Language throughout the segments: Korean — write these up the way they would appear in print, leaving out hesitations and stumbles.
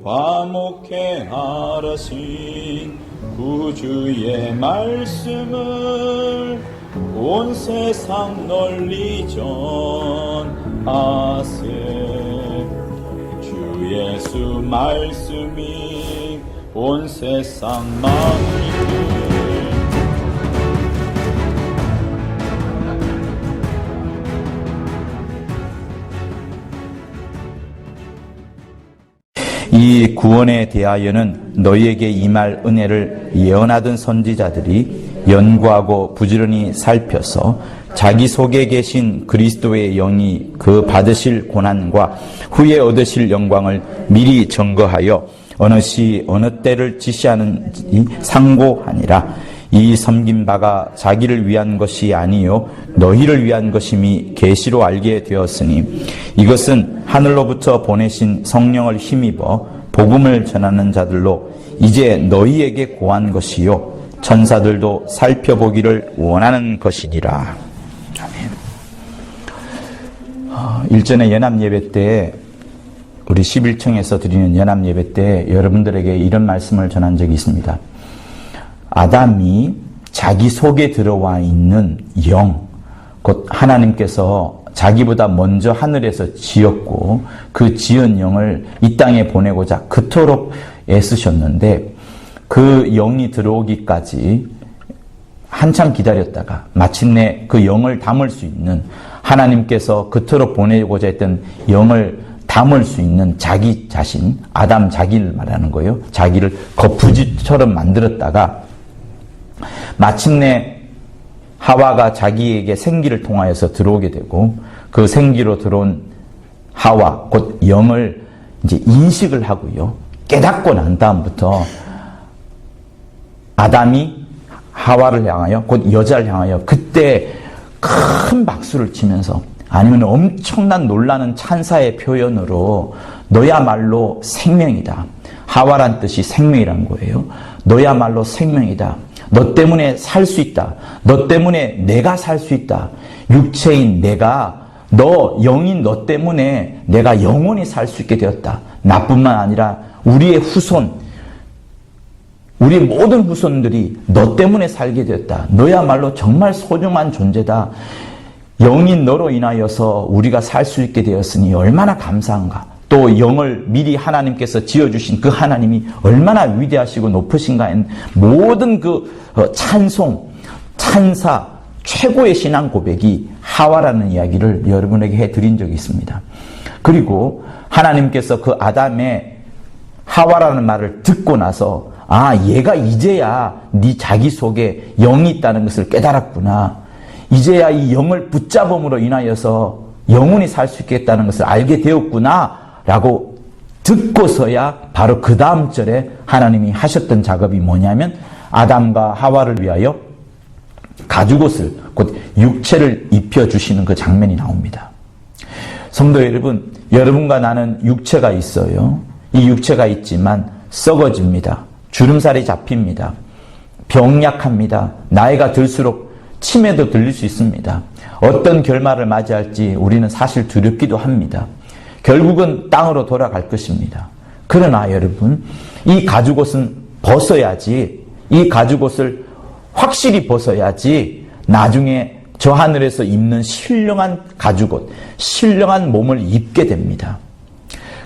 화목해 하라신 구주의 말씀을 온 세상 널리 전하세. 주 예수 말씀이 온 세상 만민을 이 구원에 대하여는 너희에게 임할 은혜를 예언하던 선지자들이 연구하고 부지런히 살펴서 자기 속에 계신 그리스도의 영이 그 받으실 고난과 후에 얻으실 영광을 미리 증거하여 어느 시 어느 때를 지시하는지 상고하니라. 이 섬긴 바가 자기를 위한 것이 아니요 너희를 위한 것임이 계시로 알게 되었으니 이것은 하늘로부터 보내신 성령을 힘입어 복음을 전하는 자들로 이제 너희에게 고한 것이요 천사들도 살펴보기를 원하는 것이니라. 아멘. 일전에 연합예배 때 우리 11층에서 드리는 연합예배 때 여러분들에게 이런 말씀을 전한 적이 있습니다. 아담이 자기 속에 들어와 있는 영, 곧 하나님께서 자기보다 먼저 하늘에서 지었고 그 지은 영을 이 땅에 보내고자 그토록 애쓰셨는데 그 영이 들어오기까지 한참 기다렸다가 마침내 그 영을 담을 수 있는, 하나님께서 그토록 보내고자 했던 영을 담을 수 있는 자기 자신, 아담 자기를 말하는 거예요. 자기를 거푸집처럼 만들었다가 마침내 하와가 자기에게 생기를 통하여서 들어오게 되고 그 생기로 들어온 하와 곧 영을 이제 인식을 하고요. 깨닫고 난 다음부터 아담이 하와를 향하여 곧 여자를 향하여 그때 큰 박수를 치면서, 아니면 엄청난 놀라는 찬사의 표현으로 너야말로 생명이다. 하와란 뜻이 생명이란 거예요. 너야말로 생명이다. 너 때문에 살 수 있다. 너 때문에 내가 살 수 있다. 육체인 내가, 너 영인 너 때문에 내가 영원히 살 수 있게 되었다. 나뿐만 아니라 우리의 후손, 우리 모든 후손들이 너 때문에 살게 되었다. 너야말로 정말 소중한 존재다. 영인 너로 인하여서 우리가 살 수 있게 되었으니 얼마나 감사한가. 또 영을 미리 하나님께서 지어주신 그 하나님이 얼마나 위대하시고 높으신가. 모든 그 찬송, 찬사, 최고의 신앙 고백이 하와라는 이야기를 여러분에게 해드린 적이 있습니다. 그리고 하나님께서 그 아담의 하와라는 말을 듣고 나서 얘가 이제야 네 자기 속에 영이 있다는 것을 깨달았구나. 이제야 이 영을 붙잡음으로 인하여서 영원히 살 수 있겠다는 것을 알게 되었구나 라고 듣고서야 바로 그 다음 절에 하나님이 하셨던 작업이 뭐냐면 아담과 하와를 위하여 가죽옷을, 곧 육체를 입혀주시는 그 장면이 나옵니다. 성도 여러분, 여러분과 나는 육체가 있어요. 이 육체가 있지만 썩어집니다. 주름살이 잡힙니다. 병약합니다. 나이가 들수록 치매도 들릴 수 있습니다. 어떤 결말을 맞이할지 우리는 사실 두렵기도 합니다. 결국은 땅으로 돌아갈 것입니다. 그러나 여러분, 이 가죽옷은 벗어야지, 이 가죽옷을 확실히 벗어야지 나중에 저 하늘에서 입는 신령한 가죽옷, 신령한 몸을 입게 됩니다.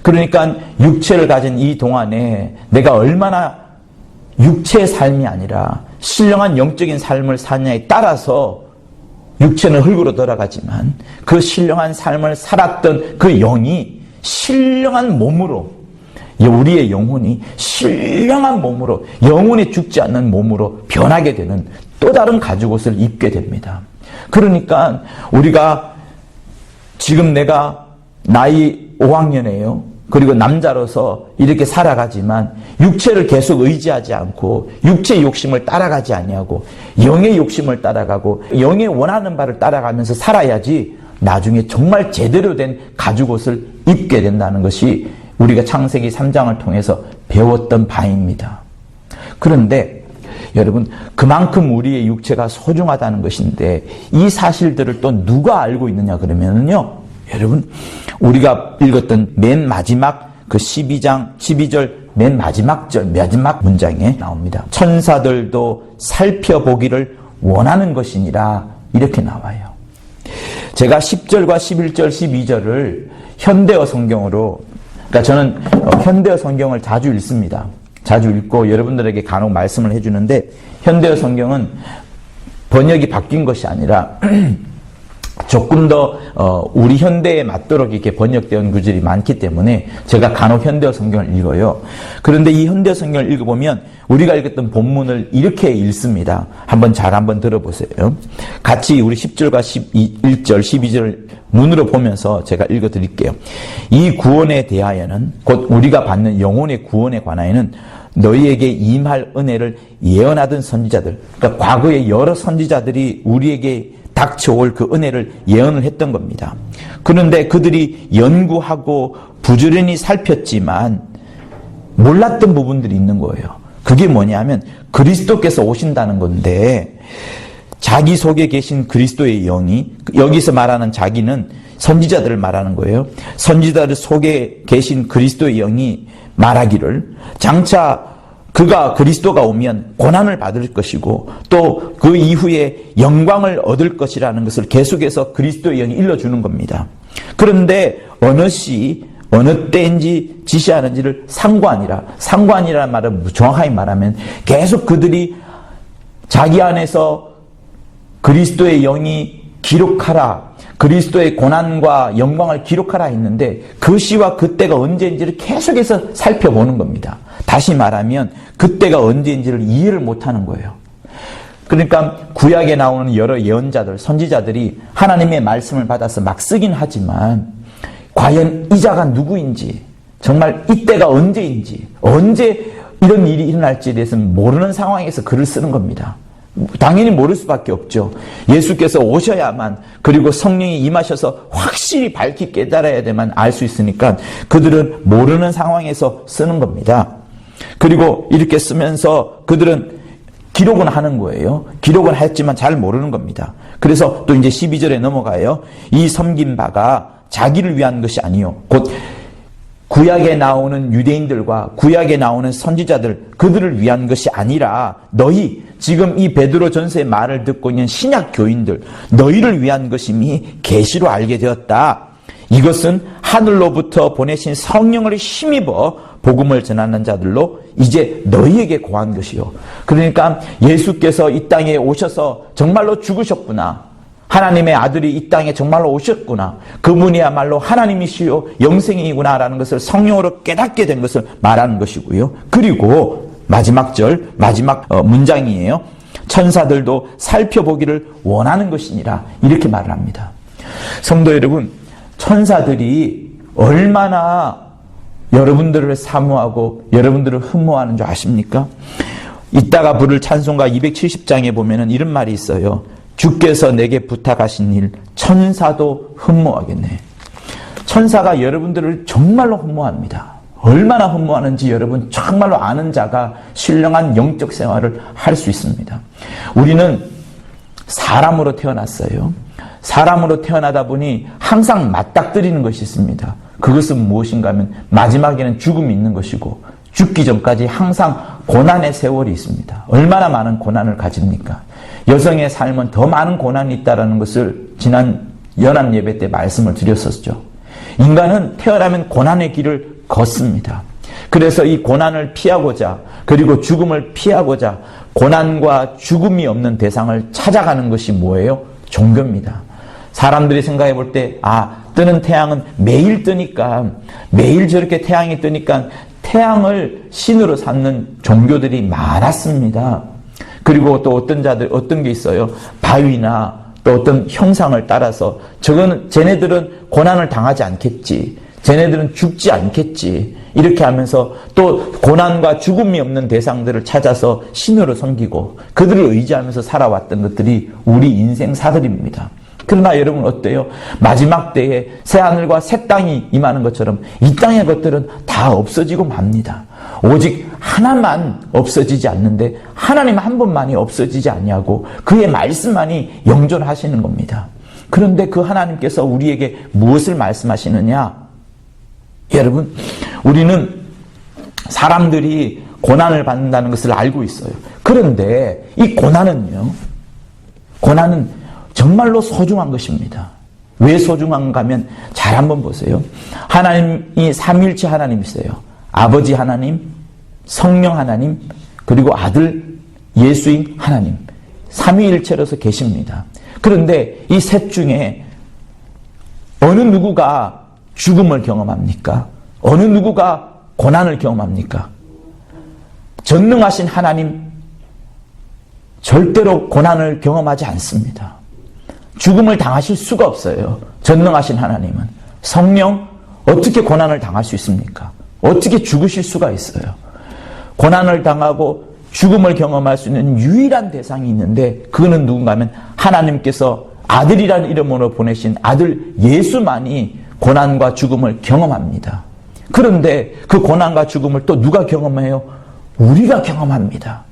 그러니까 육체를 가진 이 동안에 내가 얼마나 육체의 삶이 아니라 신령한 영적인 삶을 사냐에 따라서 육체는 흙으로 돌아가지만 그 신령한 삶을 살았던 그 영이 신령한 몸으로, 우리의 영혼이 신령한 몸으로, 영원히 죽지 않는 몸으로 변하게 되는 또 다른 가죽옷을 입게 됩니다. 그러니까 우리가 지금 내가 나이 5학년이에요. 그리고 남자로서 이렇게 살아가지만 육체를 계속 의지하지 않고 육체의 욕심을 따라가지 아니하고 영의 욕심을 따라가고 영의 원하는 바를 따라가면서 살아야지 나중에 정말 제대로 된 가죽옷을 입게 된다는 것이 우리가 창세기 3장을 통해서 배웠던 바입니다. 그런데 여러분, 그만큼 우리의 육체가 소중하다는 것인데 이 사실들을 또 누가 알고 있느냐 그러면요, 여러분, 우리가 읽었던 맨 마지막 그 12절 맨 마지막 문장에 나옵니다. 천사들도 살펴보기를 원하는 것이니라 이렇게 나와요. 제가 10절과 11절, 12절을 현대어 성경으로, 그러니까 저는 현대어 성경을 자주 읽습니다. 자주 읽고 여러분들에게 간혹 말씀을 해주는데, 현대어 성경은 번역이 바뀐 것이 아니라 조금 더 우리 현대에 맞도록 이렇게 번역된 구절이 많기 때문에 제가 간혹 현대어 성경을 읽어요. 그런데 이 현대어 성경을 읽어보면 우리가 읽었던 본문을 이렇게 읽습니다. 한번 들어보세요. 같이 우리 10절과 11절, 12절 눈으로 보면서 제가 읽어드릴게요. 이 구원에 대하여는, 곧 우리가 받는 영혼의 구원에 관하여는 너희에게 임할 은혜를 예언하던 선지자들, 그러니까 과거에 여러 선지자들이 우리에게 닥쳐올 그 은혜를 예언을 했던 겁니다. 그런데 그들이 연구하고 부지런히 살폈지만 몰랐던 부분들이 있는 거예요. 그게 뭐냐면 그리스도께서 오신다는 건데, 자기 속에 계신 그리스도의 영이, 여기서 말하는 자기는 선지자들을 말하는 거예요. 선지자들 속에 계신 그리스도의 영이 말하기를 장차 그리스도가 오면 고난을 받을 것이고 또 그 이후에 영광을 얻을 것이라는 것을 계속해서 그리스도의 영이 일러주는 겁니다. 그런데 어느 시 어느 때인지 지시하는지를 상관이라는 말은 정확하게 말하면 계속 그들이 자기 안에서 그리스도의 영이 기록하라, 그리스도의 고난과 영광을 기록하라 했는데 그 시와 그때가 언제인지를 계속해서 살펴보는 겁니다. 다시 말하면 그때가 언제인지를 이해를 못하는 거예요. 그러니까 구약에 나오는 여러 예언자들, 선지자들이 하나님의 말씀을 받아서 막 쓰긴 하지만 과연 이 자가 누구인지, 정말 이때가 언제인지, 언제 이런 일이 일어날지에 대해서는 모르는 상황에서 글을 쓰는 겁니다. 당연히 모를 수밖에 없죠. 예수께서 오셔야만, 그리고 성령이 임하셔서 확실히 밝히 깨달아야 되만 알 수 있으니까 그들은 모르는 상황에서 쓰는 겁니다. 그리고 이렇게 쓰면서 그들은 기록은 하는 거예요. 기록은 했지만 잘 모르는 겁니다. 그래서 또 이제 12절에 넘어가요. 이 섬긴 바가 자기를 위한 것이 아니요, 곧 구약에 나오는 유대인들과 구약에 나오는 선지자들, 그들을 위한 것이 아니라 너희, 지금 이 베드로 전서의 말을 듣고 있는 신약 교인들, 너희를 위한 것임이 계시로 알게 되었다. 이것은 하늘로부터 보내신 성령을 힘입어 복음을 전하는 자들로 이제 너희에게 고한 것이요. 그러니까 예수께서 이 땅에 오셔서 정말로 죽으셨구나, 하나님의 아들이 이 땅에 정말로 오셨구나, 그분이야말로 하나님이시요 영생이구나 라는 것을 성령으로 깨닫게 된 것을 말하는 것이고요. 그리고 마지막 문장이에요. 천사들도 살펴보기를 원하는 것이니라 이렇게 말을 합니다. 성도 여러분, 천사들이 얼마나 여러분들을 사모하고 여러분들을 흠모하는 줄 아십니까? 이따가 부를 찬송가 270장에 보면은 이런 말이 있어요. 주께서 내게 부탁하신 일 천사도 흠모하겠네. 천사가 여러분들을 정말로 흠모합니다. 얼마나 흠모하는지 여러분 정말로 아는 자가 신령한 영적 생활을 할 수 있습니다. 우리는 사람으로 태어났어요. 사람으로 태어나다 보니 항상 맞닥뜨리는 것이 있습니다. 그것은 무엇인가 하면 마지막에는 죽음이 있는 것이고 죽기 전까지 항상 고난의 세월이 있습니다. 얼마나 많은 고난을 가집니까? 여성의 삶은 더 많은 고난이 있다는 것을 지난 연합 예배 때 말씀을 드렸었죠. 인간은 태어나면 고난의 길을 걷습니다. 그래서 이 고난을 피하고자, 그리고 죽음을 피하고자 고난과 죽음이 없는 대상을 찾아가는 것이 뭐예요? 종교입니다. 사람들이 생각해 볼 때, 뜨는 태양은 매일 뜨니까, 매일 저렇게 태양이 뜨니까 태양을 신으로 삼는 종교들이 많았습니다. 그리고 또 어떤 게 있어요. 바위나 또 어떤 형상을 따라서 쟤네들은 고난을 당하지 않겠지, 쟤네들은 죽지 않겠지, 이렇게 하면서 또 고난과 죽음이 없는 대상들을 찾아서 신으로 섬기고 그들을 의지하면서 살아왔던 것들이 우리 인생사들입니다. 그러나 여러분 어때요? 마지막 때에 새하늘과 새 땅이 임하는 것처럼 이 땅의 것들은 다 없어지고 맙니다. 오직 하나만 없어지지 않는데 하나님 한 분만이 없어지지 아니하고 그의 말씀만이 영존하시는 겁니다. 그런데 그 하나님께서 우리에게 무엇을 말씀하시느냐? 여러분, 우리는 사람들이 고난을 받는다는 것을 알고 있어요. 그런데 이 고난은 정말로 소중한 것입니다. 왜 소중한가 하면 잘 한번 보세요. 하나님이 삼위일체 하나님이세요. 아버지 하나님, 성령 하나님, 그리고 아들 예수인 하나님. 삼위일체로서 계십니다. 그런데 이 셋 중에 어느 누구가 죽음을 경험합니까? 어느 누구가 고난을 경험합니까? 전능하신 하나님 절대로 고난을 경험하지 않습니다. 죽음을 당하실 수가 없어요. 전능하신 하나님은. 성령 어떻게 고난을 당할 수 있습니까? 어떻게 죽으실 수가 있어요? 고난을 당하고 죽음을 경험할 수 있는 유일한 대상이 있는데 그거는 누군가 하면 하나님께서 아들이라는 이름으로 보내신 아들 예수만이 고난과 죽음을 경험합니다. 그런데 그 고난과 죽음을 또 누가 경험해요? 우리가 경험합니다.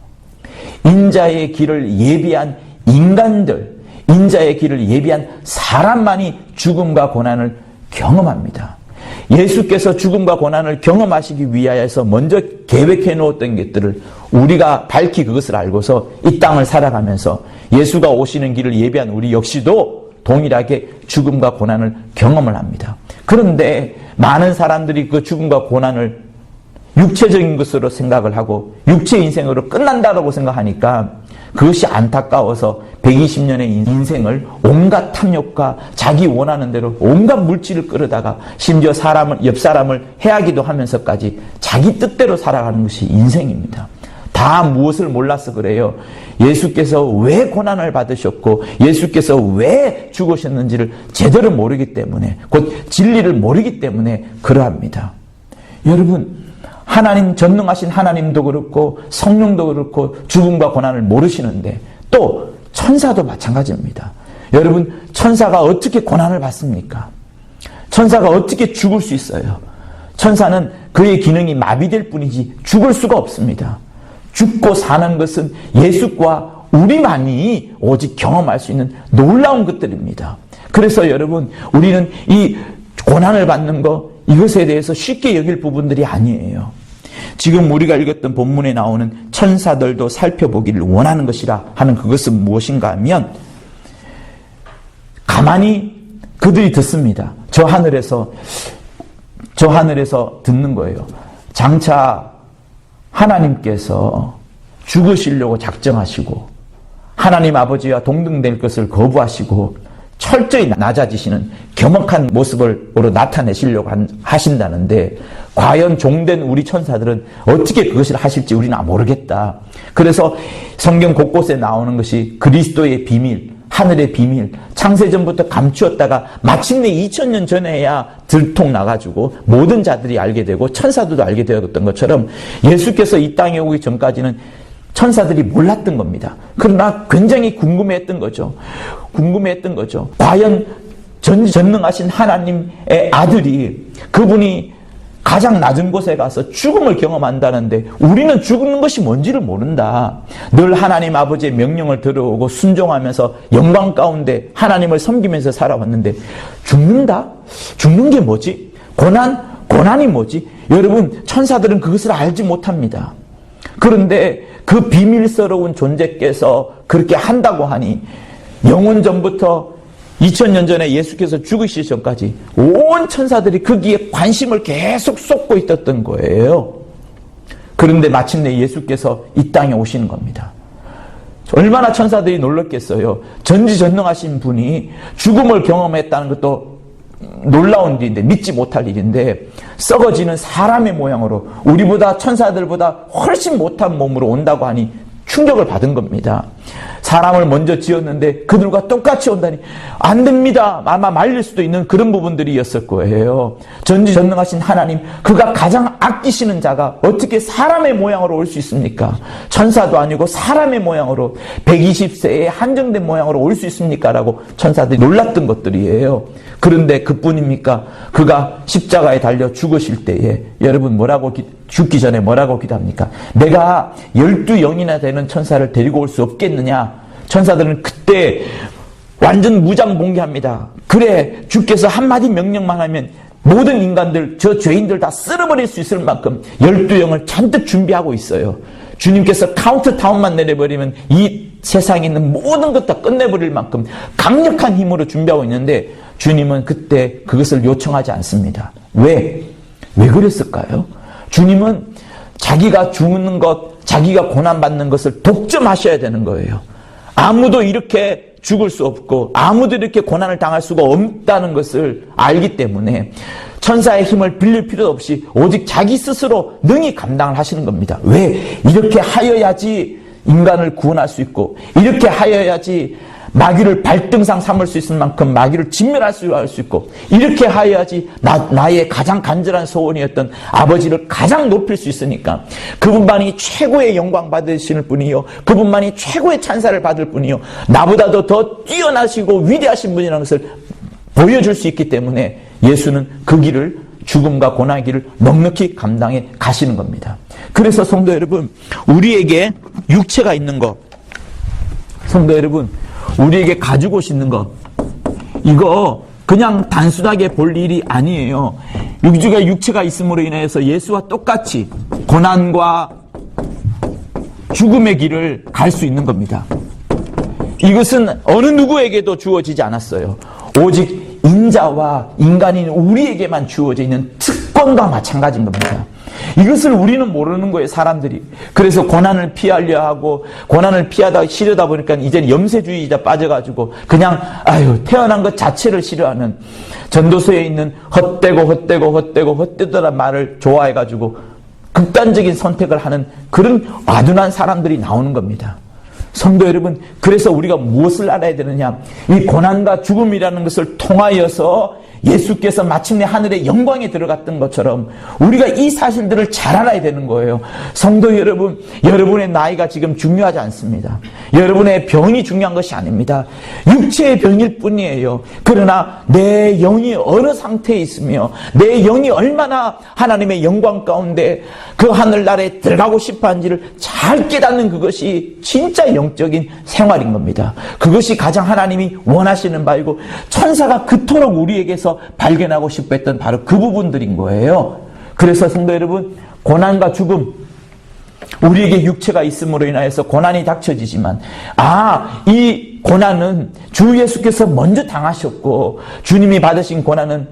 인자의 길을 예비한 인간들, 인자의 길을 예비한 사람만이 죽음과 고난을 경험합니다. 예수께서 죽음과 고난을 경험하시기 위하여서 먼저 계획해 놓았던 것들을 우리가 밝히 그것을 알고서 이 땅을 살아가면서 예수가 오시는 길을 예비한 우리 역시도 동일하게 죽음과 고난을 경험을 합니다. 그런데 많은 사람들이 그 죽음과 고난을 육체적인 것으로 생각을 하고 육체 인생으로 끝난다라고 생각하니까 그것이 안타까워서 120년의 인생을 온갖 탐욕과 자기 원하는 대로 온갖 물질을 끌어다가 심지어 옆 사람을 해하기도 하면서까지 자기 뜻대로 살아가는 것이 인생입니다. 다 무엇을 몰라서 그래요? 예수께서 왜 고난을 받으셨고 예수께서 왜 죽으셨는지를 제대로 모르기 때문에, 곧 진리를 모르기 때문에 그러합니다. 여러분, 하나님, 전능하신 하나님도 그렇고 성령도 그렇고 죽음과 고난을 모르시는데 또 천사도 마찬가지입니다. 여러분, 천사가 어떻게 고난을 받습니까? 천사가 어떻게 죽을 수 있어요? 천사는 그의 기능이 마비될 뿐이지 죽을 수가 없습니다. 죽고 사는 것은 예수과 우리만이 오직 경험할 수 있는 놀라운 것들입니다. 그래서 여러분, 우리는 이 고난을 받는 것, 이것에 대해서 쉽게 여길 부분들이 아니에요. 지금 우리가 읽었던 본문에 나오는 천사들도 살펴보기를 원하는 것이라 하는 그것은 무엇인가 하면 가만히 그들이 듣습니다. 저 하늘에서 듣는 거예요. 장차 하나님께서 죽으시려고 작정하시고 하나님 아버지와 동등될 것을 거부하시고 철저히 낮아지시는 겸허한 모습으로 나타내시려고 하신다는데 과연 종된 우리 천사들은 어떻게 그것을 하실지 우리는 모르겠다. 그래서 성경 곳곳에 나오는 것이 그리스도의 비밀, 하늘의 비밀, 창세전부터 감추었다가 마침내 2000년 전에야 들통 나가지고 모든 자들이 알게 되고 천사들도 알게 되었던 것처럼 예수께서 이 땅에 오기 전까지는 천사들이 몰랐던 겁니다. 그러나 굉장히 궁금해했던 거죠. 과연 전능하신 하나님의 아들이, 그분이 가장 낮은 곳에 가서 죽음을 경험한다는데 우리는 죽는 것이 뭔지를 모른다. 늘 하나님 아버지의 명령을 들어오고 순종하면서 영광 가운데 하나님을 섬기면서 살아왔는데 죽는다? 죽는 게 뭐지? 고난이 뭐지? 여러분, 천사들은 그것을 알지 못합니다. 그런데 그 비밀스러운 존재께서 그렇게 한다고 하니 영원 전부터 2000년 전에 예수께서 죽으시기 전까지 온 천사들이 거기에 관심을 계속 쏟고 있었던 거예요. 그런데 마침내 예수께서 이 땅에 오시는 겁니다. 얼마나 천사들이 놀랐겠어요. 전지전능하신 분이 죽음을 경험했다는 것도 놀라운 일인데, 믿지 못할 일인데, 썩어지는 사람의 모양으로 우리보다 천사들보다 훨씬 못한 몸으로 온다고 하니 충격을 받은 겁니다. 사람을 먼저 지었는데 그들과 똑같이 온다니 안 됩니다. 아마 말릴 수도 있는 그런 부분들이었을 거예요. 전지전능하신 하나님, 그가 가장 아끼시는 자가 어떻게 사람의 모양으로 올 수 있습니까? 천사도 아니고 사람의 모양으로 120세에 한정된 모양으로 올 수 있습니까? 라고 천사들이 놀랐던 것들이에요. 그런데 그뿐입니까? 그가 십자가에 달려 죽으실 때에 여러분 죽기 전에 뭐라고 기도합니까? 내가 12영이나 되는 천사를 데리고 올 수 없겠느냐? 천사들은 그때 완전 무장봉기합니다. 그래, 주께서 한마디 명령만 하면 모든 인간들, 저 죄인들 다 쓸어버릴 수 있을 만큼 12영을 잔뜩 준비하고 있어요. 주님께서 카운트다운만 내려버리면 이 세상에 있는 모든 것 다 끝내버릴 만큼 강력한 힘으로 준비하고 있는데 주님은 그때 그것을 요청하지 않습니다. 왜? 왜 그랬을까요? 주님은 자기가 죽는 것, 자기가 고난받는 것을 독점하셔야 되는 거예요. 아무도 이렇게 죽을 수 없고 아무도 이렇게 고난을 당할 수가 없다는 것을 알기 때문에 천사의 힘을 빌릴 필요 없이 오직 자기 스스로 능히 감당을 하시는 겁니다. 왜? 이렇게 하여야지 인간을 구원할 수 있고 이렇게 하여야지 마귀를 발등상 삼을 수 있을 만큼 마귀를 진멸할 수 있고 이렇게 하여야지 나의 가장 간절한 소원이었던 아버지를 가장 높일 수 있으니까 그분만이 최고의 영광 받으시는 분이요 그분만이 최고의 찬사를 받을 분이요 나보다도 더 뛰어나시고 위대하신 분이라는 것을 보여줄 수 있기 때문에 예수는 그 길을 죽음과 고난의 길을 넉넉히 감당해 가시는 겁니다. 그래서 성도 여러분 우리에게 육체가 있는 것 성도 여러분 우리에게 가지고 있는 것 이거 그냥 단순하게 볼 일이 아니에요. 육체가 있음으로 인해서 예수와 똑같이 고난과 죽음의 길을 갈 수 있는 겁니다. 이것은 어느 누구에게도 주어지지 않았어요. 오직 인자와 인간인 우리에게만 주어져 있는 특권과 마찬가지인 겁니다. 이것을 우리는 모르는 거예요, 사람들이. 그래서 고난을 피하려 하고 고난을 피하다 싫어다 보니까 이제는 염세주의자 빠져가지고 그냥 태어난 것 자체를 싫어하는 전도서에 있는 헛되고란 말을 좋아해가지고 극단적인 선택을 하는 그런 아둔한 사람들이 나오는 겁니다. 성도 여러분, 그래서 우리가 무엇을 알아야 되느냐? 이 고난과 죽음이라는 것을 통하여서 예수께서 마침내 하늘의 영광에 들어갔던 것처럼 우리가 이 사실들을 잘 알아야 되는 거예요. 성도 여러분, 여러분의 나이가 지금 중요하지 않습니다. 여러분의 병이 중요한 것이 아닙니다. 육체의 병일 뿐이에요. 그러나 내 영이 어느 상태에 있으며 내 영이 얼마나 하나님의 영광 가운데 그 하늘나라에 들어가고 싶어하는지를 잘 깨닫는 그것이 진짜 영적인 생활인 겁니다. 그것이 가장 하나님이 원하시는 바이고 천사가 그토록 우리에게서 발견하고 싶어 했던 바로 그 부분들인 거예요. 그래서 성도 여러분, 고난과 죽음, 우리에게 육체가 있음으로 인하여서 고난이 닥쳐지지만 이 고난은 주 예수께서 먼저 당하셨고 주님이 받으신 고난은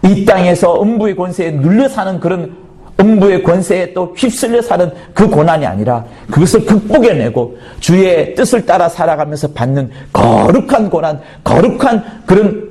이 땅에서 음부의 권세에 눌려 사는 그런 음부의 권세에 또 휩쓸려 사는 그 고난이 아니라 그것을 극복해내고 주의 뜻을 따라 살아가면서 받는 거룩한 고난, 거룩한 그런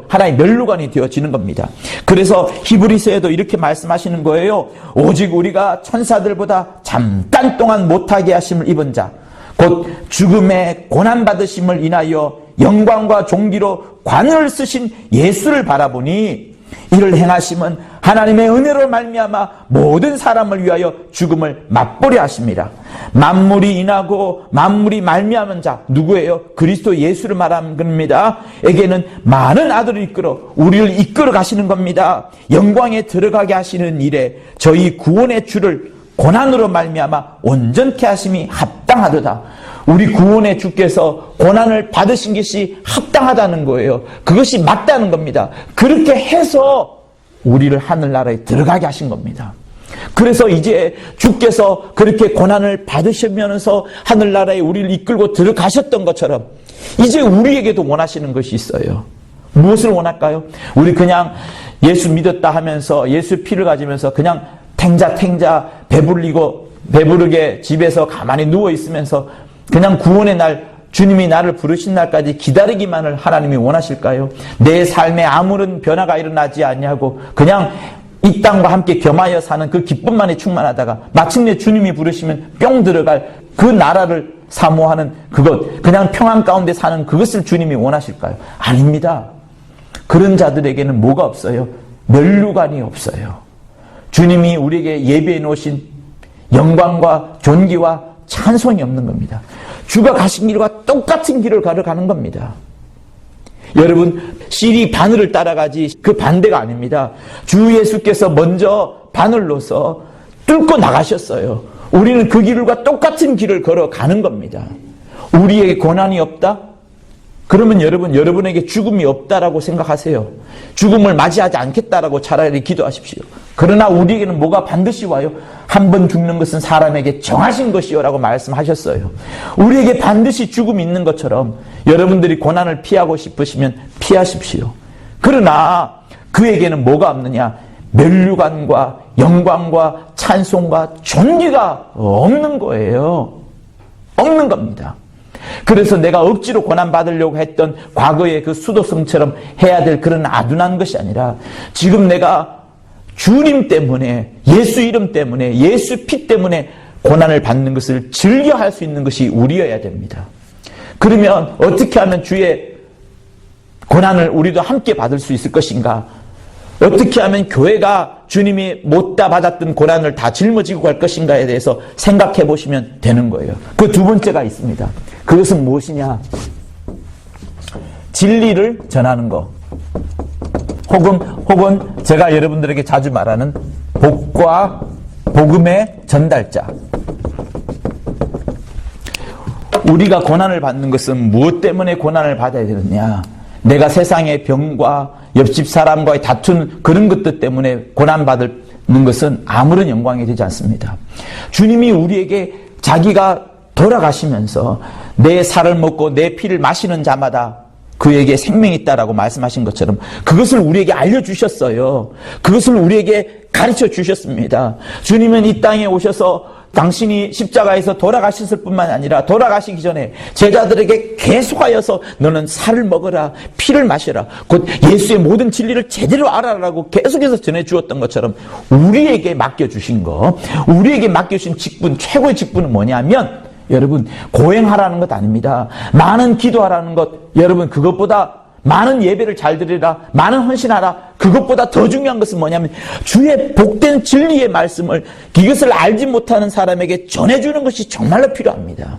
하나의 면류관이 되어지는 겁니다. 그래서 히브리서에도 이렇게 말씀하시는 거예요. 오직 우리가 천사들보다 잠깐 동안 못하게 하심을 입은 자, 곧 죽음의 고난받으심을 인하여 영광과 존귀로 관을 쓰신 예수를 바라보니 이를 행하심은 하나님의 은혜로 말미암아 모든 사람을 위하여 죽음을 맛보려 하심이라. 만물이 인하고 만물이 말미암은 자 누구예요? 그리스도 예수를 말하는 겁니다. 에게는 많은 아들을 이끌어 우리를 이끌어 가시는 겁니다. 영광에 들어가게 하시는 일에 저희 구원의 주를 고난으로 말미암아 온전케 하심이 합당하도다. 우리 구원의 주께서 고난을 받으신 것이 합당하다는 거예요. 그것이 맞다는 겁니다. 그렇게 해서 우리를 하늘나라에 들어가게 하신 겁니다. 그래서 이제 주께서 그렇게 고난을 받으시면서 하늘나라에 우리를 이끌고 들어가셨던 것처럼 이제 우리에게도 원하시는 것이 있어요. 무엇을 원할까요? 우리 그냥 예수 믿었다 하면서 예수 피를 가지면서 그냥 탱자 배부르게 집에서 가만히 누워 있으면서 그냥 구원의 날 주님이 나를 부르신 날까지 기다리기만을 하나님이 원하실까요? 내 삶에 아무런 변화가 일어나지 않냐고 그냥 이 땅과 함께 겸하여 사는 그 기쁨만이 충만하다가 마침내 주님이 부르시면 뿅 들어갈 그 나라를 사모하는 그것, 그냥 평안 가운데 사는 그것을 주님이 원하실까요? 아닙니다. 그런 자들에게는 뭐가 없어요? 면류관이 없어요. 주님이 우리에게 예비해 놓으신 영광과 존귀와 찬송이 없는 겁니다. 주가 가신 길과 똑같은 길을 걸어가는 겁니다. 여러분, 실이 바늘을 따라가지 그 반대가 아닙니다. 주 예수께서 먼저 바늘로서 뚫고 나가셨어요. 우리는 그 길과 똑같은 길을 걸어가는 겁니다. 우리에게 고난이 없다? 그러면 여러분에게 죽음이 없다라고 생각하세요. 죽음을 맞이하지 않겠다라고 차라리 기도하십시오. 그러나 우리에게는 뭐가 반드시 와요? 한 번 죽는 것은 사람에게 정하신 것이요라고 말씀하셨어요. 우리에게 반드시 죽음이 있는 것처럼 여러분들이 고난을 피하고 싶으시면 피하십시오. 그러나 그에게는 뭐가 없느냐? 면류관과 영광과 찬송과 존귀가 없는 거예요. 없는 겁니다. 그래서 내가 억지로 고난받으려고 했던 과거의 그 수도성처럼 해야 될 그런 아둔한 것이 아니라 지금 내가 주님 때문에, 예수 이름 때문에, 예수 피 때문에 고난을 받는 것을 즐겨 할 수 있는 것이 우리여야 됩니다. 그러면 어떻게 하면 주의 고난을 우리도 함께 받을 수 있을 것인가? 어떻게 하면 교회가 주님이 못다 받았던 고난을 다 짊어지고 갈 것인가에 대해서 생각해 보시면 되는 거예요. 그 두 번째가 있습니다. 그것은 무엇이냐? 진리를 전하는 거. 혹은 제가 여러분들에게 자주 말하는 복과 복음의 전달자. 우리가 고난을 받는 것은 무엇 때문에 고난을 받아야 되느냐? 내가 세상의 병과 옆집 사람과의 다툰 그런 것들 때문에 고난받는 것은 아무런 영광이 되지 않습니다. 주님이 우리에게 자기가 돌아가시면서 내 살을 먹고 내 피를 마시는 자마다 그에게 생명이 있다라고 말씀하신 것처럼 그것을 우리에게 알려주셨어요. 그것을 우리에게 가르쳐 주셨습니다. 주님은 이 땅에 오셔서 당신이 십자가에서 돌아가셨을 뿐만 아니라 돌아가시기 전에 제자들에게 계속하여서 너는 살을 먹어라, 피를 마셔라, 곧 예수의 모든 진리를 제대로 알아라라고 계속해서 전해주었던 것처럼 우리에게 맡겨주신 거, 우리에게 맡겨주신 직분, 최고의 직분은 뭐냐면 여러분 고행하라는 것 아닙니다. 많은 기도하라는 것, 여러분 그것보다 많은 예배를 잘 드리라, 많은 헌신하라, 그것보다 더 중요한 것은 뭐냐면 주의 복된 진리의 말씀을 이것을 알지 못하는 사람에게 전해주는 것이 정말로 필요합니다.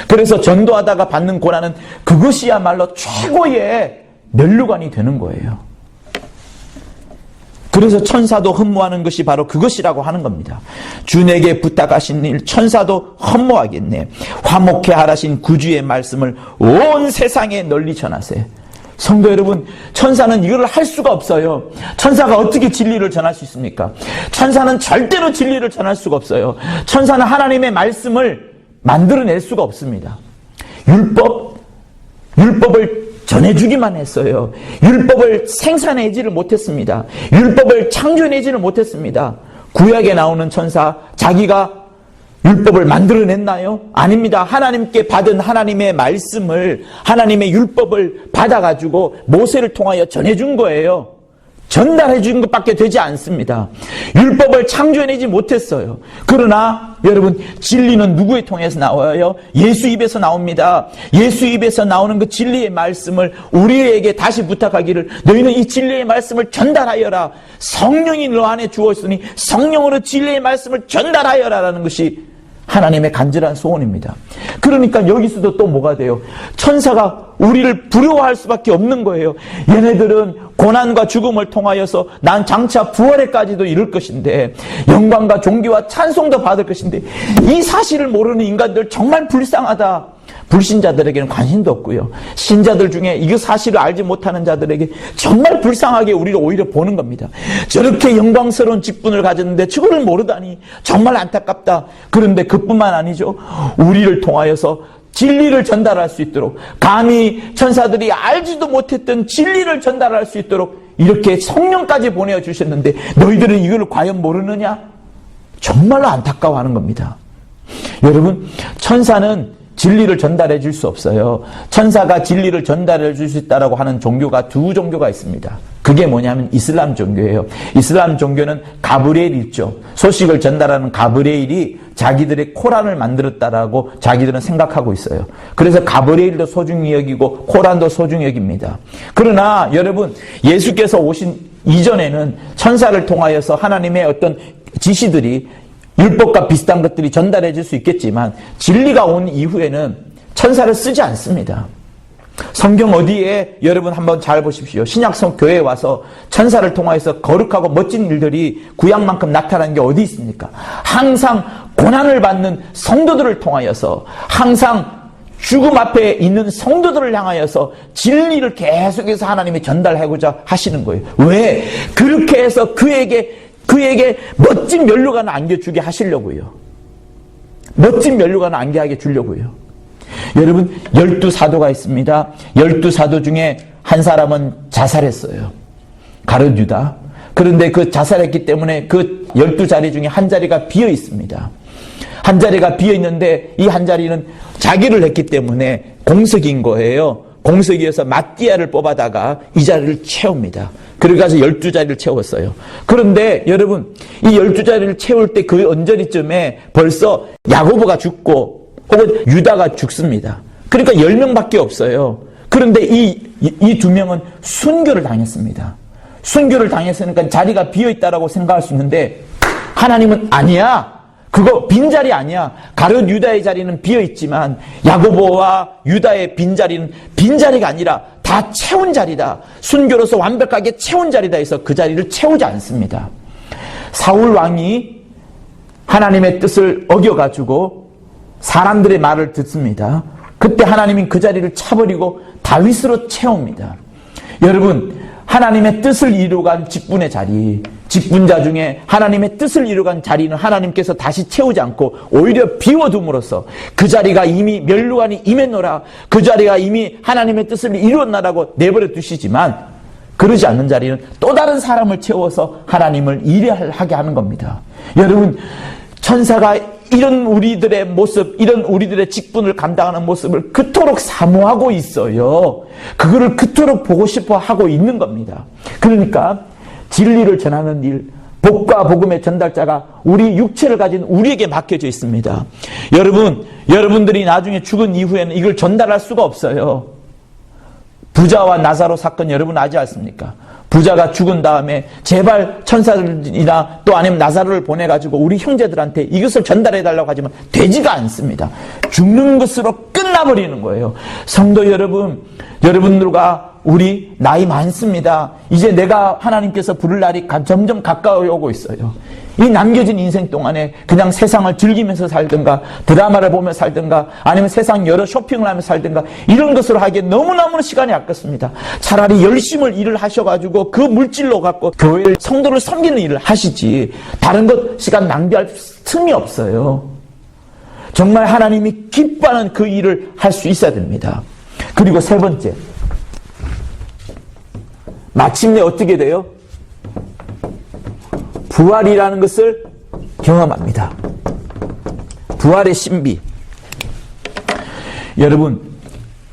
그래서 전도하다가 받는 고난은 그것이야말로 최고의 면류관이 되는 거예요. 그래서 천사도 흠모하는 것이 바로 그것이라고 하는 겁니다. 주에게 부탁하신 일 천사도 흠모하겠네. 화목해 하라신 구주의 말씀을 온 세상에 널리 전하세. 성도 여러분, 천사는 이걸 할 수가 없어요. 천사가 어떻게 진리를 전할 수 있습니까? 천사는 절대로 진리를 전할 수가 없어요. 천사는 하나님의 말씀을 만들어낼 수가 없습니다. 율법을 전해주기만 했어요. 율법을 생산해내지를 못했습니다. 율법을 창조해내지를 못했습니다. 구약에 나오는 천사, 자기가 율법을 만들어냈나요? 아닙니다. 하나님께 받은 하나님의 말씀을, 하나님의 율법을 받아가지고 모세를 통하여 전해준 거예요. 전달해 준 것밖에 되지 않습니다. 율법을 창조해내지 못했어요. 그러나 여러분, 진리는 누구의 통해서 나와요? 예수 입에서 나옵니다. 예수 입에서 나오는 그 진리의 말씀을 우리에게 다시 부탁하기를, 너희는 이 진리의 말씀을 전달하여라. 성령이 너 안에 주었으니 성령으로 진리의 말씀을 전달하여라라는 것이 하나님의 간절한 소원입니다. 그러니까 여기서도 또 뭐가 돼요? 천사가 우리를 두려워할 수밖에 없는 거예요. 얘네들은 고난과 죽음을 통하여서 난 장차 부활에까지도 이룰 것인데, 영광과 존귀와 찬송도 받을 것인데, 이 사실을 모르는 인간들 정말 불쌍하다. 불신자들에게는 관심도 없고요. 신자들 중에 이 사실을 알지 못하는 자들에게 정말 불쌍하게 우리를 오히려 보는 겁니다. 저렇게 영광스러운 직분을 가졌는데 저걸 모르다니 정말 안타깝다. 그런데 그뿐만 아니죠. 우리를 통하여서 진리를 전달할 수 있도록, 감히 천사들이 알지도 못했던 진리를 전달할 수 있도록 이렇게 성령까지 보내주셨는데 너희들은 이걸 과연 모르느냐? 정말로 안타까워하는 겁니다. 여러분, 천사는 진리를 전달해 줄 수 없어요. 천사가 진리를 전달해 줄 수 있다고 하는 종교가 두 종교가 있습니다. 그게 뭐냐면 이슬람 종교예요. 이슬람 종교는 가브리엘 있죠. 소식을 전달하는 가브리엘이 자기들의 코란을 만들었다라고 자기들은 생각하고 있어요. 그래서 가브리엘도 소중히 여기고 코란도 소중히 여깁니다. 그러나 여러분, 예수께서 오신 이전에는 천사를 통하여서 하나님의 어떤 지시들이, 율법과 비슷한 것들이 전달해 줄 수 있겠지만 진리가 온 이후에는 천사를 쓰지 않습니다. 성경 어디에 여러분 한번 잘 보십시오. 신약성 교회에 와서 천사를 통하여서 거룩하고 멋진 일들이 구약만큼 나타나는 게 어디 있습니까? 항상 고난을 받는 성도들을 통하여서, 항상 죽음 앞에 있는 성도들을 향하여서 진리를 계속해서 하나님이 전달하고자 하시는 거예요. 왜? 그렇게 해서 그에게 멋진 면류관을 안겨주게 하시려고요. 멋진 면류관을 안겨하게 주려고요. 여러분, 12사도가 있습니다. 12사도 중에 한 사람은 자살했어요. 가룟 유다. 그런데 그 자살했기 때문에 그 12자리 중에 한 자리가 비어 있습니다. 한 자리가 비어 있는데 이 한 자리는 자기를 했기 때문에 공석인 거예요. 공석이어서 마띠아를 뽑아다가 이 자리를 채웁니다. 그래가서 12자리를 채웠어요. 그런데 여러분, 이 12자리를 채울 때 그 언저리쯤에 벌써 야고보가 죽고 혹은 유다가 죽습니다. 그러니까 10명밖에 없어요. 그런데 이 두 명은 순교를 당했습니다. 순교를 당했으니까 자리가 비어있다라고 생각할 수 있는데 하나님은 아니야. 그거 빈자리 아니야. 가룟 유다의 자리는 비어있지만 야고보와 유다의 빈자리는 빈자리가 아니라 다 채운 자리다. 순교로서 완벽하게 채운 자리다 해서 그 자리를 채우지 않습니다. 사울 왕이 하나님의 뜻을 어겨가지고 사람들의 말을 듣습니다. 그때 하나님은 그 자리를 차버리고 다윗으로 채웁니다. 여러분, 하나님의 뜻을 이루간 직분의 자리, 직분자 중에 하나님의 뜻을 이루간 자리는 하나님께서 다시 채우지 않고 오히려 비워둠으로써 그 자리가 이미 면류관이 임했노라, 그 자리가 이미 하나님의 뜻을 이루었나라고 내버려 두시지만 그러지 않는 자리는 또 다른 사람을 채워서 하나님을 일하게 하는 겁니다. 여러분, 천사가 이런 우리들의 모습, 이런 우리들의 직분을 감당하는 모습을 그토록 사모하고 있어요. 그거를 그토록 보고 싶어 하고 있는 겁니다. 그러니까 진리를 전하는 일, 복과 복음의 전달자가 우리 육체를 가진 우리에게 맡겨져 있습니다. 여러분들이 나중에 죽은 이후에는 이걸 전달할 수가 없어요. 부자와 나사로 사건 여러분 아지 않습니까? 부자가 죽은 다음에 제발 천사들이나 또 아니면 나사로를 보내가지고 우리 형제들한테 이것을 전달해달라고 하지만 되지가 않습니다. 죽는 것으로 끝나버리는 거예요. 성도 여러분, 여러분들과 우리 나이 많습니다. 이제 내가 하나님께서 부를 날이 점점 가까이 오고 있어요. 이 남겨진 인생 동안에 그냥 세상을 즐기면서 살든가 드라마를 보며 살든가 아니면 세상 여러 쇼핑을 하면서 살든가 이런 것으로 하기에 너무너무 시간이 아깝습니다. 차라리 열심히 일을 하셔가지고 그 물질로 갖고 교회를 성도를 섬기는 일을 하시지 다른 것 시간 낭비할 틈이 없어요. 정말 하나님이 기뻐하는 그 일을 할 수 있어야 됩니다. 그리고 세 번째, 마침내 어떻게 돼요? 부활이라는 것을 경험합니다. 부활의 신비. 여러분,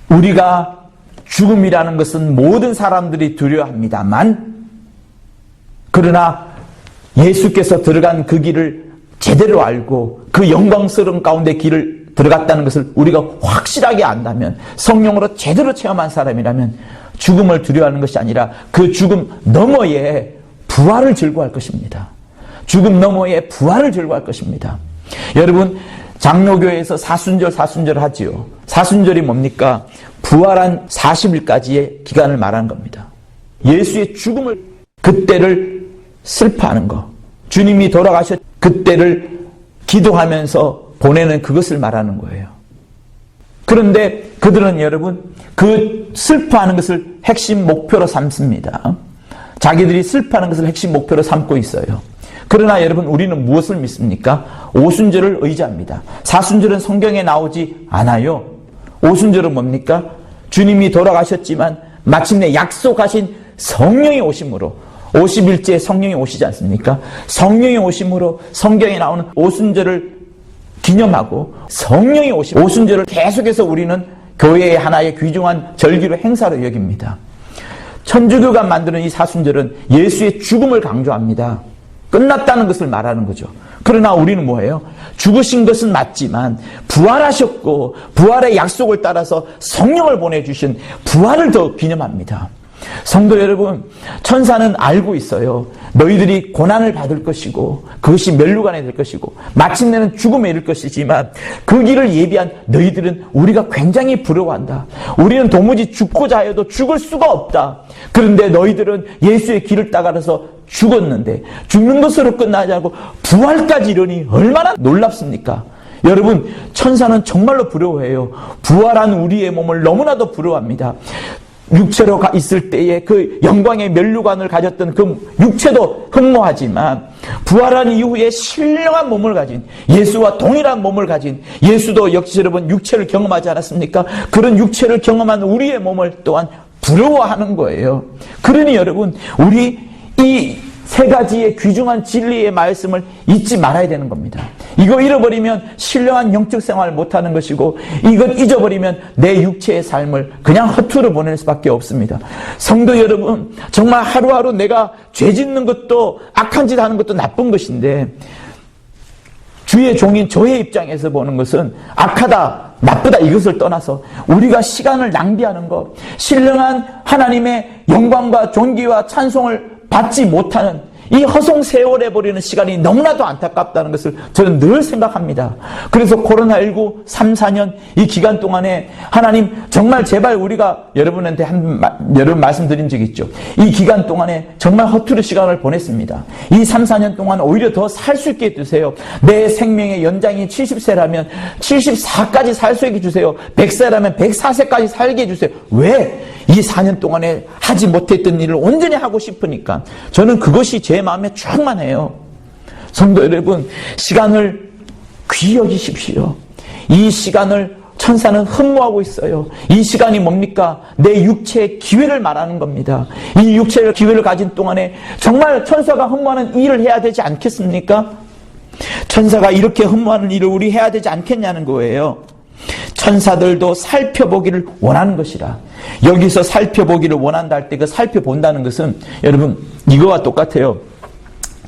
우리가 죽음이라는 것은 모든 사람들이 두려워합니다만, 그러나 예수께서 들어간 그 길을 제대로 알고 그 영광스러운 가운데 길을 들어갔다는 것을 우리가 확실하게 안다면, 성령으로 제대로 체험한 사람이라면 죽음을 두려워하는 것이 아니라 그 죽음 너머에 부활을 즐거워할 것입니다. 죽음 너머에 부활을 즐거워할 것입니다. 여러분, 장로교에서 사순절 하지요. 사순절이 뭡니까? 부활한 40일까지의 기간을 말하는 겁니다. 예수의 죽음을, 그때를 슬퍼하는 거. 주님이 돌아가셨 그때를 기도하면서 보내는 그것을 말하는 거예요. 그런데 그들은 여러분, 그 슬퍼하는 것을 핵심 목표로 삼습니다. 자기들이 슬퍼하는 것을 핵심 목표로 삼고 있어요. 그러나 여러분, 우리는 무엇을 믿습니까? 오순절을 의지합니다. 사순절은 성경에 나오지 않아요. 오순절은 뭡니까? 주님이 돌아가셨지만 마침내 약속하신 성령이 오심으로, 50일째 성령이 오시지 않습니까? 성령이 오심으로 성경에 나오는 오순절을 기념하고 성령이 오심, 오순절을 계속해서 우리는 교회의 하나의 귀중한 절기로 행사로 여깁니다. 천주교가 만드는 이 사순절은 예수의 죽음을 강조합니다. 끝났다는 것을 말하는 거죠. 그러나 우리는 뭐예요? 죽으신 것은 맞지만 부활하셨고 부활의 약속을 따라서 성령을 보내주신 부활을 더 기념합니다. 성도 여러분, 천사는 알고 있어요. 너희들이 고난을 받을 것이고 그것이 멸류관이 될 것이고 마침내는 죽음에 이를 것이지만 그 길을 예비한 너희들은 우리가 굉장히 부러워한다. 우리는 도무지 죽고자 하여도 죽을 수가 없다. 그런데 너희들은 예수의 길을 따라서 죽었는데 죽는 것으로 끝나지 않고 부활까지 이르니 얼마나 놀랍습니까? 여러분, 천사는 정말로 부러워해요. 부활한 우리의 몸을 너무나도 부러워합니다. 육체로 있을 때에 그 영광의 면류관을 가졌던 그 육체도 흠모하지만 부활한 이후에 신령한 몸을 가진, 예수와 동일한 몸을 가진, 예수도 역시 여러분 육체를 경험하지 않았습니까? 그런 육체를 경험한 우리의 몸을 또한 부러워하는 거예요. 그러니 여러분, 우리 이 세 가지의 귀중한 진리의 말씀을 잊지 말아야 되는 겁니다. 이거 잃어버리면 신령한 영적 생활을 못하는 것이고, 이걸 잊어버리면 내 육체의 삶을 그냥 허투루 보낼 수밖에 없습니다. 성도 여러분, 정말 하루하루 내가 죄 짓는 것도 악한 짓 하는 것도 나쁜 것인데, 주의 종인 저의 입장에서 보는 것은 악하다, 나쁘다 이것을 떠나서 우리가 시간을 낭비하는 것, 신령한 하나님의 영광과 존귀와 찬송을 받지 못하는 이 허송 세월에 버리는 시간이 너무나도 안타깝다는 것을 저는 늘 생각합니다. 그래서 코로나19 3, 4년 이 기간 동안에 하나님 정말 제발 우리가 여러분한테 여러분 말씀드린 적이 있죠. 이 기간 동안에 정말 허투루 시간을 보냈습니다. 이 3, 4년 동안 오히려 더 살 수 있게 해주세요. 내 생명의 연장이 70세라면 74까지 살 수 있게 해주세요. 100세라면 104세까지 살게 해주세요. 왜? 이 4년 동안에 하지 못했던 일을 온전히 하고 싶으니까. 저는 그것이 제 마음에 충만해요. 성도 여러분, 시간을 귀히 여기십시오. 이 시간을 천사는 흠모하고 있어요. 이 시간이 뭡니까? 내 육체의 기회를 말하는 겁니다. 이 육체의 기회를 가진 동안에 정말 천사가 흠모하는 일을 해야 되지 않겠습니까? 천사가 이렇게 흠모하는 일을 우리 해야 되지 않겠냐는 거예요. 천사들도 살펴보기를 원하는 것이라. 여기서 살펴보기를 원한다 할 때 그 살펴본다는 것은 여러분 이거와 똑같아요.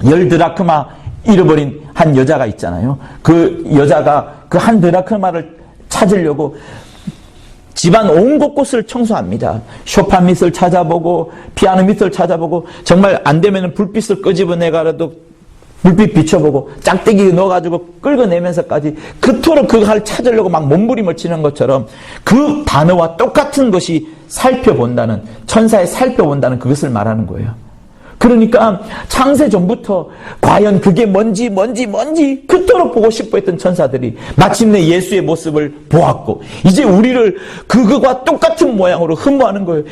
10드라크마 잃어버린 한 여자가 있잖아요. 그 여자가 그 한 드라크마를 찾으려고 집안 온 곳곳을 청소합니다. 소파 밑을 찾아보고 피아노 밑을 찾아보고 정말 안 되면 불빛을 끄집어내가라도 불빛 비춰보고 짝대기 넣어가지고 끌어내면서까지 그토록 그걸 찾으려고 막 몸부림을 치는 것처럼 그 단어와 똑같은 것이 살펴본다는, 천사의 살펴본다는 그것을 말하는 거예요. 그러니까 창세 전부터 과연 그게 뭔지 그토록 보고 싶어 했던 천사들이 마침내 예수의 모습을 보았고 이제 우리를 그거와 똑같은 모양으로 흠모하는 거예요.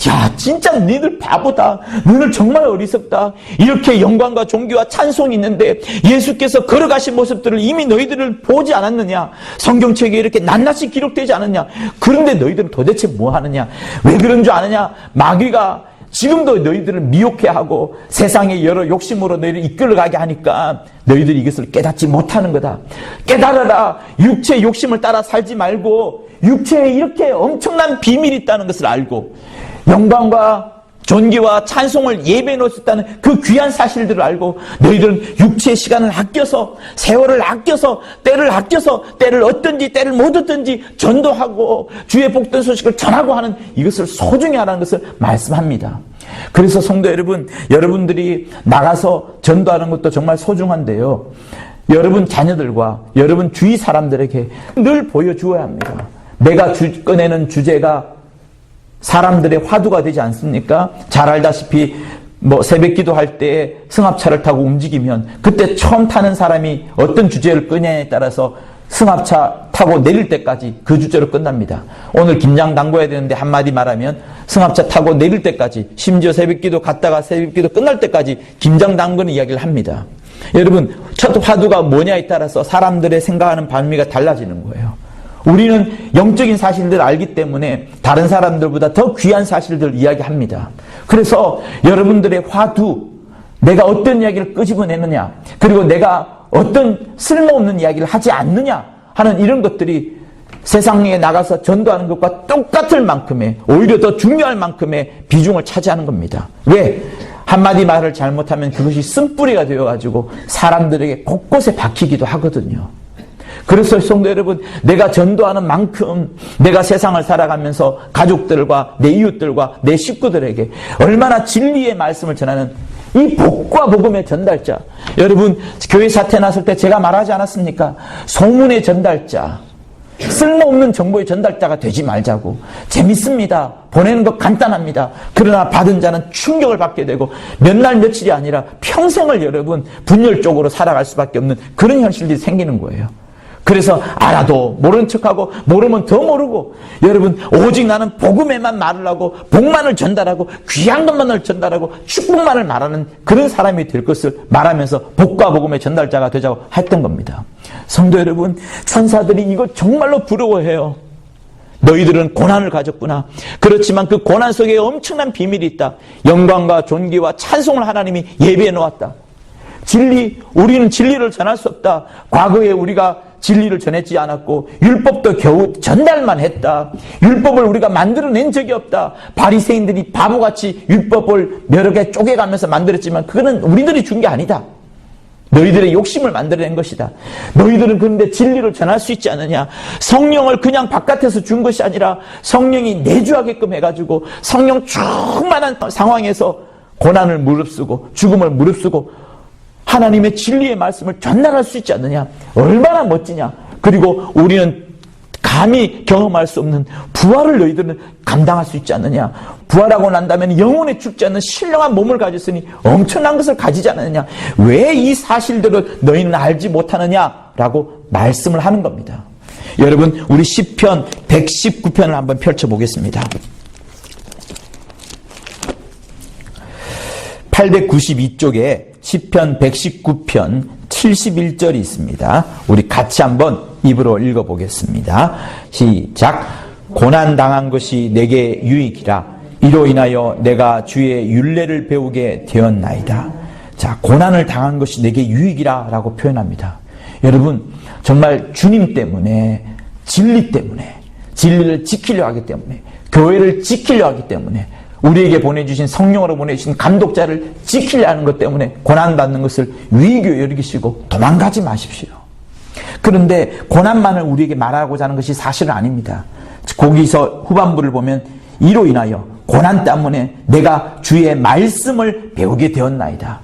야, 진짜 너희들 바보다. 너희들 정말 어리석다. 이렇게 영광과 존귀와 찬송이 있는데 예수께서 걸어가신 모습들을 이미 너희들을 보지 않았느냐? 성경책에 이렇게 낱낱이 기록되지 않았냐? 그런데 너희들은 도대체 뭐 하느냐? 왜 그런 줄 아느냐? 마귀가 지금도 너희들을 미혹해 하고 세상의 여러 욕심으로 너희를 이끌어가게 하니까 너희들이 이것을 깨닫지 못하는 거다. 깨달아라. 육체의 욕심을 따라 살지 말고 육체에 이렇게 엄청난 비밀이 있다는 것을 알고 영광과 존귀와 찬송을 예배해 놓으셨다는 그 귀한 사실들을 알고 너희들은 육체의 시간을 아껴서 세월을 아껴서 때를 얻든지 때를 못 얻든지 전도하고 주의 복된 소식을 전하고 하는 이것을 소중히 하라는 것을 말씀합니다. 그래서 성도 여러분, 여러분들이 나가서 전도하는 것도 정말 소중한데요. 여러분 자녀들과 여러분 주위 사람들에게 늘 보여주어야 합니다. 내가 꺼내는 주제가 사람들의 화두가 되지 않습니까? 잘 알다시피 새벽 기도할 때 승합차를 타고 움직이면 그때 처음 타는 사람이 어떤 주제를 끄냐에 따라서 승합차 타고 내릴 때까지 그 주제로 끝납니다. 오늘 김장 담궈야 되는데 한마디 말하면 승합차 타고 내릴 때까지, 심지어 새벽 기도 갔다가 새벽 기도 끝날 때까지 김장 담그는 이야기를 합니다. 여러분, 첫 화두가 뭐냐에 따라서 사람들의 생각하는 반미가 달라지는 거예요. 우리는 영적인 사실들을 알기 때문에 다른 사람들보다 더 귀한 사실들을 이야기합니다. 그래서 여러분들의 화두, 내가 어떤 이야기를 끄집어내느냐, 그리고 내가 어떤 쓸모없는 이야기를 하지 않느냐 하는 이런 것들이 세상에 나가서 전도하는 것과 똑같을 만큼의, 오히려 더 중요할 만큼의 비중을 차지하는 겁니다. 왜? 한마디 말을 잘못하면 그것이 쓴뿌리가 되어가지고 사람들에게 곳곳에 박히기도 하거든요. 그래서 성도 여러분, 내가 전도하는 만큼 내가 세상을 살아가면서 가족들과 내 이웃들과 내 식구들에게 얼마나 진리의 말씀을 전하는 이 복과 복음의 전달자. 여러분, 교회 사태 났을 때 제가 말하지 않았습니까? 소문의 전달자, 쓸모없는 정보의 전달자가 되지 말자고. 재밌습니다. 보내는 것 간단합니다. 그러나 받은 자는 충격을 받게 되고 몇 날 며칠이 아니라 평생을 여러분 분열적으로 살아갈 수밖에 없는 그런 현실들이 생기는 거예요. 그래서 알아도 모른 척하고 모르면 더 모르고, 여러분 오직 나는 복음에만 말을 하고 복만을 전달하고 귀한 것만을 전달하고 축복만을 말하는 그런 사람이 될 것을 말하면서 복과 복음의 전달자가 되자고 했던 겁니다. 성도 여러분, 천사들이 이거 정말로 부러워해요. 너희들은 고난을 가졌구나. 그렇지만 그 고난 속에 엄청난 비밀이 있다. 영광과 존귀와 찬송을 하나님이 예비해 놓았다. 우리는 진리를 전할 수 없다. 과거에 우리가 진리를 전했지 않았고 율법도 겨우 전달만 했다. 율법을 우리가 만들어낸 적이 없다. 바리새인들이 바보같이 율법을 여러 개 쪼개가면서 만들었지만 그거는 우리들이 준 게 아니다. 너희들의 욕심을 만들어낸 것이다. 너희들은 그런데 진리를 전할 수 있지 않느냐. 성령을 그냥 바깥에서 준 것이 아니라 성령이 내주하게끔 해가지고 성령 충만한 상황에서 고난을 무릅쓰고 죽음을 무릅쓰고 하나님의 진리의 말씀을 전달할 수 있지 않느냐. 얼마나 멋지냐. 그리고 우리는 감히 경험할 수 없는 부활을 너희들은 감당할 수 있지 않느냐. 부활하고 난다면 영원에 죽지 않는 신령한 몸을 가졌으니 엄청난 것을 가지지 않느냐. 왜 이 사실들을 너희는 알지 못하느냐라고 말씀을 하는 겁니다. 여러분, 우리 시편 119편을 한번 펼쳐보겠습니다. 892쪽에 시편 119편 71절이 있습니다. 우리 같이 한번 입으로 읽어보겠습니다. 시작. 고난당한 것이 내게 유익이라. 이로 인하여 내가 주의 율례를 배우게 되었나이다. 자, 고난을 당한 것이 내게 유익이라 라고 표현합니다. 여러분, 정말 주님 때문에, 진리 때문에, 진리를 지키려 하기 때문에, 교회를 지키려 하기 때문에, 우리에게 보내주신 성령으로 보내주신 감독자를 지키려 하는 것 때문에 고난받는 것을 위기로 여기시고 도망가지 마십시오. 그런데 고난만을 우리에게 말하고자 하는 것이 사실은 아닙니다. 거기서 후반부를 보면 이로 인하여 고난 때문에 내가 주의 말씀을 배우게 되었나이다.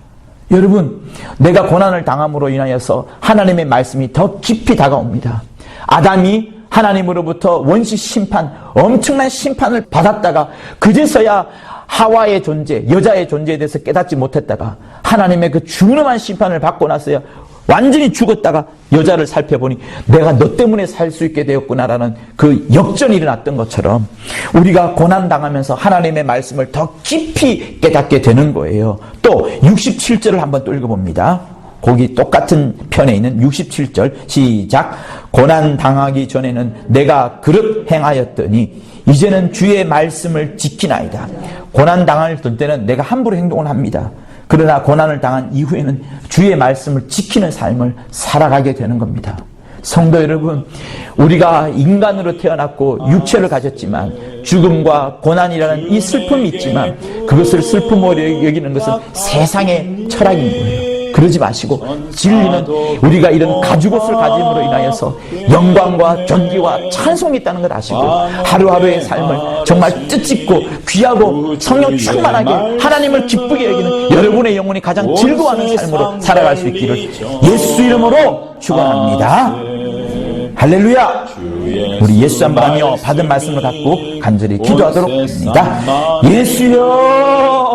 여러분, 내가 고난을 당함으로 인하여서 하나님의 말씀이 더 깊이 다가옵니다. 아담이 하나님으로부터 원시 심판, 엄청난 심판을 받았다가 그제서야 하와의 존재, 여자의 존재에 대해서 깨닫지 못했다가 하나님의 그 준엄한 심판을 받고 나서야 완전히 죽었다가 여자를 살펴보니 내가 너 때문에 살 수 있게 되었구나라는 그 역전이 일어났던 것처럼 우리가 고난당하면서 하나님의 말씀을 더 깊이 깨닫게 되는 거예요. 또 67절을 한번 또 읽어봅니다. 거기 똑같은 편에 있는 67절 시작. 고난당하기 전에는 내가 그릇 행하였더니 이제는 주의 말씀을 지키나이다. 고난당할 때는 내가 함부로 행동을 합니다. 그러나 고난을 당한 이후에는 주의 말씀을 지키는 삶을 살아가게 되는 겁니다. 성도 여러분, 우리가 인간으로 태어났고 육체를 가졌지만 죽음과 고난이라는 이 슬픔이 있지만 그것을 슬픔으로 여기는 것은 세상의 철학인 거예요. 그러지 마시고 진리는 우리가 이런 가죽옷을 가짐으로 인하여서 영광과 존귀와 찬송이 있다는 걸 아시고 하루하루의 삶을 정말 뜻깊고 귀하고 성령 충만하게 하나님을 기쁘게 여기는 여러분의 영혼이 가장 즐거워하는 삶으로 살아갈 수 있기를 예수 이름으로 축원합니다. 할렐루야. 우리 예수 한번 하며 받은 말씀을 갖고 간절히 기도하도록 합니다. 예수여.